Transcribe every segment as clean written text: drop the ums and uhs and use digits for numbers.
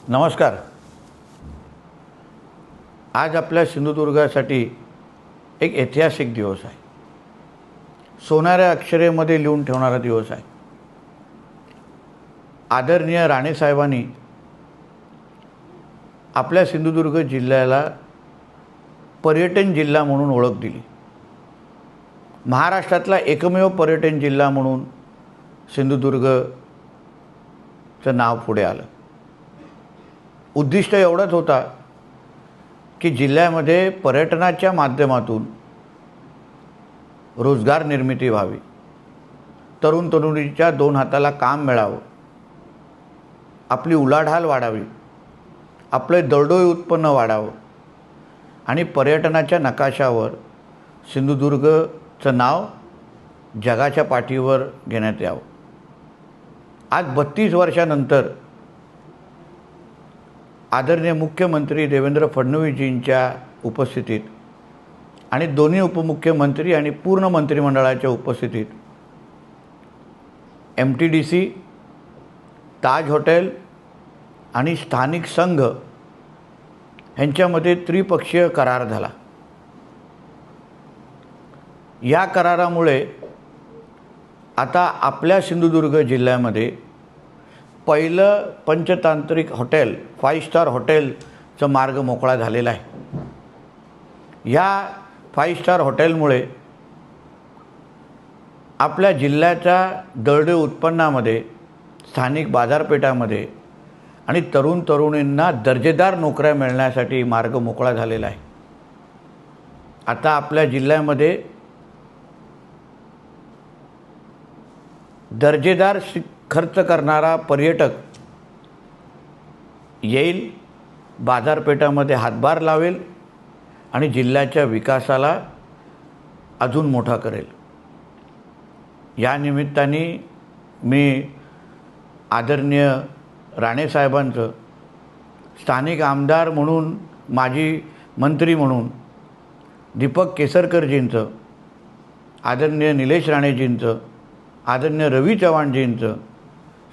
नमस्कार। आज आपल्या सिंधुदुर्गासाठी एक ऐतिहासिक दिवस आहे। सोनाऱ्या अक्षरेमध्ये लिहून ठेवणारा दिवस आहे। आदरणीय राणे साहेबांनी आपल्या सिंधुदुर्ग जिल्ह्याला पर्यटन जिल्हा म्हणून ओळख दिली। महाराष्ट्रातला एकमेव पर्यटन जिल्हा म्हणून सिंधुदुर्गचं नाव पुढे आलं। उद्दिष्ट एवढंच होता की जिल्ह्यामध्ये पर्यटनाच्या माध्यमातून रोजगार निर्मिती व्हावी, तरुण तरुणीच्या दोन हाताला काम मिळावं, आपली उलाढाल वाढावी, आपले दरडोई उत्पन्न वाढावं आणि पर्यटनाच्या नकाशावर सिंधुदुर्गचं नाव जगाच्या पाठीवर घेण्यात यावं। आज 32 वर्षानंतर आदरणीय मुख्यमंत्री देवेंद्र फडणवीसजींच्या उपस्थितीत आणि दोन्ही उपमुख्यमंत्री आणि पूर्ण मंत्रिमंडळाच्या उपस्थितीत MTDC, ताज हॉटेल आणि स्थानिक संघ यांच्यामध्ये त्रिपक्षीय करार झाला। या करारामुळे आता आपल्या सिंधुदुर्ग जिल्ह्यामध्ये पहिलं पंचतांत्रिक हॉटेल 5 स्टार हॉटेलचा मार्ग मोकळा झालेला आहे। या 5 स्टार हॉटेलमुळे आपल्या जिल्ह्याच्या दरडोई उत्पन्नामध्ये, स्थानिक बाजारपेठामध्ये आणि तरुण तरुणींना दर्जेदार नोकऱ्या मिळण्यासाठी मार्ग मोकळा झालेला आहे। आता आपल्या जिल्ह्यामध्ये दर्जेदार खर्च करणारा पर्यटक येईल, बाजारपेठामध्ये हातभार लावेल आणि जिल्ह्याच्या विकासाला अजून मोठा करेल। या निमित्ताने मी आदरणीय राणे साहेबांचं, स्थानिक आमदार म्हणून, माजी मंत्री म्हणून दीपक केसरकरजींचं, आदरणीय निलेश राणेजींचं, आदरणीय रवी चव्हाणजींचं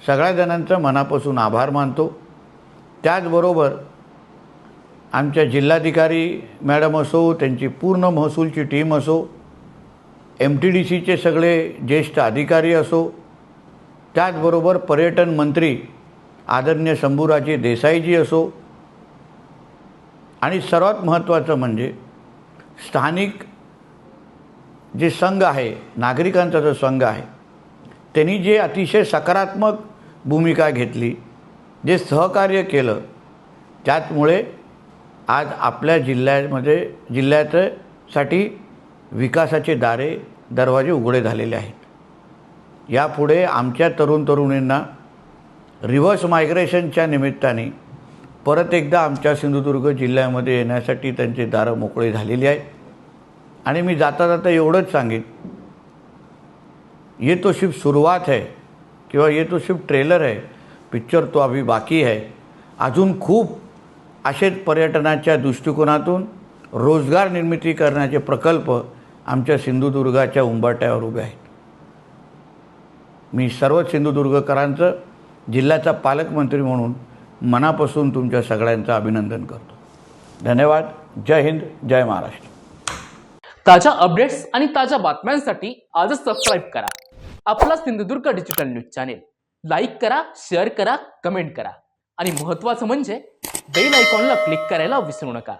सगळ्या जणांचं मनापासून आभार मानतो। त्याचबरोबर आमच्या जिल्हाधिकारी मॅडम असो, त्यांची पूर्ण महसूलची टीम असो, MTDCचे सगळे ज्येष्ठ अधिकारी असो, त्याचबरोबर पर्यटन मंत्री आदरणीय शंभूराजे देसाईजी असो आणि सर्वात महत्त्वाचं म्हणजे स्थानिक जे संघ आहे, नागरिकांचा जो संघ आहे, त्यांनी जे अतिशय सकारात्मक भूमिका घेतली, जे सहकार्य केलं, त्यामुळे आज आपल्या जिल्ह्यासाठी विकासाचे दरवाजे उघडे झालेले आहेत। यापुढे आमच्या तरुण तरुणींना रिव्हर्स मायग्रेशनच्या निमित्ताने परत एकदा आमच्या सिंधुदुर्ग जिल्ह्यामध्ये येण्यासाठी त्यांचे दारं मोकळे झालेली आहेत। आणि मी जाता जाता एवढंच सांगेन, ये तो सिर्फ शुरुआत है किंवा ये तो सिर्फ ट्रेलर है, पिक्चर तो अभी बाकी है। अजून खूप असेच पर्यटनाच्या दृष्टिकोनातून रोजगार निर्मिती करण्याचे प्रकल्प आमच्या सिंधुदुर्गाच्या उंबरठ्यावर उभे आहेत। मी सर्व सिंधुदुर्गकरांचं जिल्ह्याचा पालकमंत्री म्हणून मनापासून तुमच्या सगळ्यांचं अभिनंदन करतो। धन्यवाद। जय हिंद, जय महाराष्ट्र। ताज्या अपडेट्स आणि ताज्या बातम्यांसाठी आजच सबस्क्राईब करा आपला Sindhudurg digital news channel. Like करा, शेअर करा, कमेंट करा आणि महत्त्वाचं म्हणजे बेल आयकॉनला क्लिक करायला विसरू नका।